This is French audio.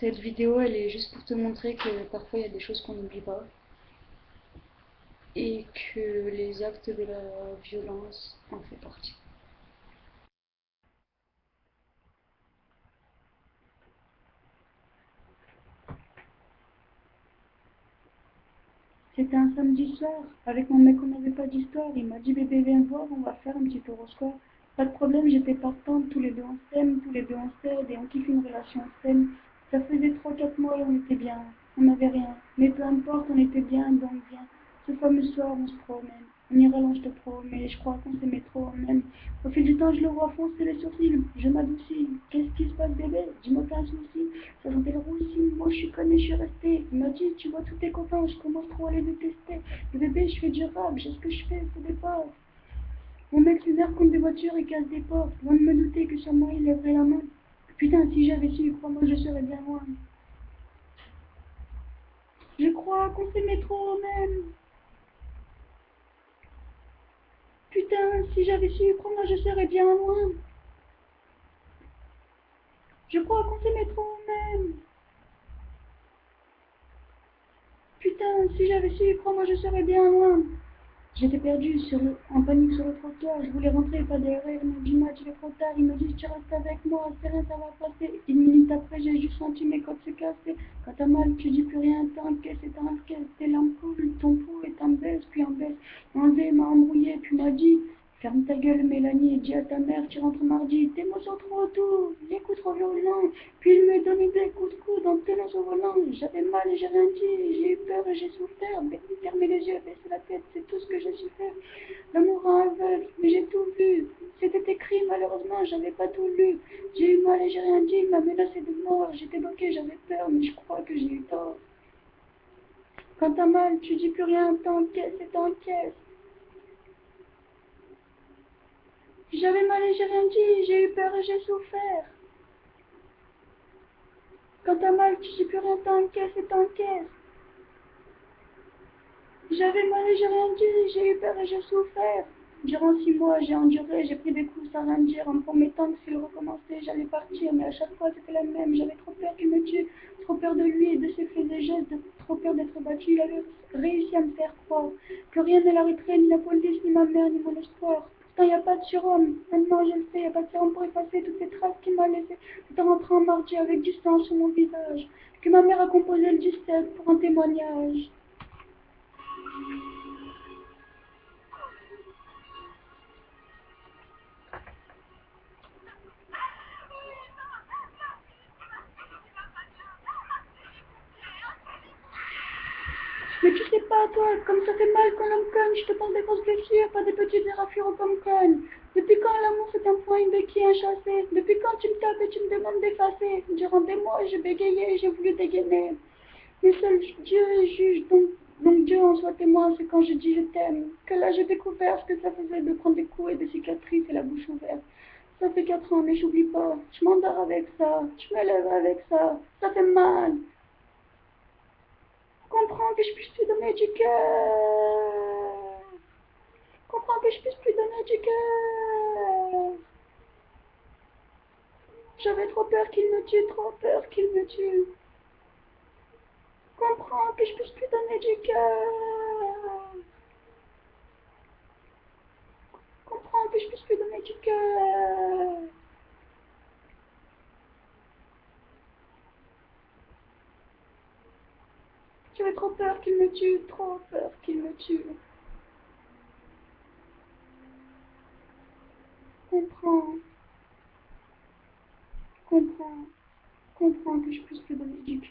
Cette vidéo, elle est juste pour te montrer que parfois il y a des choses qu'on n'oublie pas et que les actes de la violence en font partie. C'était un samedi soir. Avec mon mec, on n'avait pas d'histoire. Il m'a dit, bébé, viens voir, on va faire un petit horoscope. Pas de problème, j'étais partante. Tous les deux on s'aime, tous les deux on s'aide et on kiffe une relation saine. Ça faisait 3 4 mois et on était bien. On n'avait rien. Mais peu importe, on était bien, donc bien. Ce fameux soir, on se promène. On ira loin, je te promets. Je crois qu'on s'aimait trop même. Au fil du temps, je le vois foncer les sourcils. Je m'adoucis. Qu'est-ce qui se passe, bébé? Dis-moi pas un souci. Ça sentait le roussi. Moi, je suis connue, je suis restée. Il m'a dit, tu vois tous tes copains, je commence trop à les détester. Le bébé, je fais du rap. J'ai ce que je fais, c'est des pas. Mon mec s'énerve contre des voitures et casse des portes. Loin de me douter que sur moi, il lèverait la main. Putain, si j'avais su, crois-moi, je serais bien loin. Je crois qu'on s'aimait trop même. Putain, si j'avais su, crois-moi, je serais bien loin. Je crois qu'on s'aimait trop même. Putain, si j'avais su, crois-moi, je serais bien loin. J'étais perdue en panique sur le trottoir. Je voulais rentrer, pas derrière. Il m'a dit, Matt, il est trop tard. Il m'a dit, tu restes avec moi. C'est rien, ça va passer. Une minute après, j'ai juste senti mes côtes se casser. Quand t'as mal, tu dis plus rien. T'encaisses et t'encaisses. Tes lampes coulent, ton pouls est en baisse, puis en baisse. Enlevé, m'a embrouillé, puis m'a dit, ferme ta gueule, Mélanie, et dis à ta mère, tu rentres mardi. Tes mots sont trop doux, les coups trop violents. Puis il me donnait des coups de coude en tenant au volant. J'avais mal et j'ai rien dit. J'ai eu peur et j'ai souffert. Mais fermer les yeux, baisser la tête, c'est tout ce que j'ai su faire. L'amour rend aveugle, mais j'ai tout vu. C'était écrit, malheureusement, j'avais pas tout lu. J'ai eu mal et j'ai rien dit. Il m'a menacé de mort. J'étais bloquée, j'avais peur, mais je crois que j'ai eu tort. Quand t'as mal, tu dis plus rien, t'encaisses et t'encaisses. J'avais mal et j'ai rien dit. J'ai eu peur et j'ai souffert. Quand t'as mal, tu dis plus rien, t'encaisses et t'encaisses. J'avais mal et j'ai rien dit, j'ai eu peur et j'ai souffert. Durant 6 mois, j'ai enduré, j'ai pris des coups sans rien dire, en me promettant que s'il recommençait, j'allais partir. Mais à chaque fois, c'était la même. J'avais trop peur qu'il me tue, trop peur de lui et de ses faits et gestes, trop peur d'être battu. Il avait réussi à me faire croire que rien ne l'arrêterait, ni la police, ni ma mère, ni mon espoir. Pourtant, il n'y a pas de surhomme. Maintenant, je le sais, il n'y a pas de surhomme pour effacer toutes ces traces qu'il m'a laissées tout en rentrant mardi avec du sang sur mon visage. Que ma mère a composé le 17 pour un témoignage. Mais tu sais pas, toi, comme ça fait mal quand l'on me cogne, je te parle des grosses blessures, pas des petites éraflures au pomme-cogne. Depuis quand l'amour c'est un point, une béquille, un chassé? Depuis quand tu me tapes et tu me demandes d'effacer? Durant des mois, j'ai bégayé, j'ai voulu dégainer. Mais seul Dieu est juge, donc Dieu en soit témoin, c'est quand je dis je t'aime. Que là j'ai découvert ce que ça faisait de prendre des coups et des cicatrices et la bouche ouverte. Ça fait 4 ans, mais j'oublie pas. Je m'endors avec ça, je me lève avec ça. Ça fait mal. Comprends que je puisse plus donner du cœur. Comprends que je puisse plus donner du cœur. J'avais trop peur qu'il me tue, trop peur qu'il me tue. Comprends que je puisse plus donner du cœur. Comprends que je puisse plus donner du cœur. J'avais trop peur qu'il me tue, trop peur qu'il me tue. Comprends, comprends, comprends que je puisse plus donner du cœur.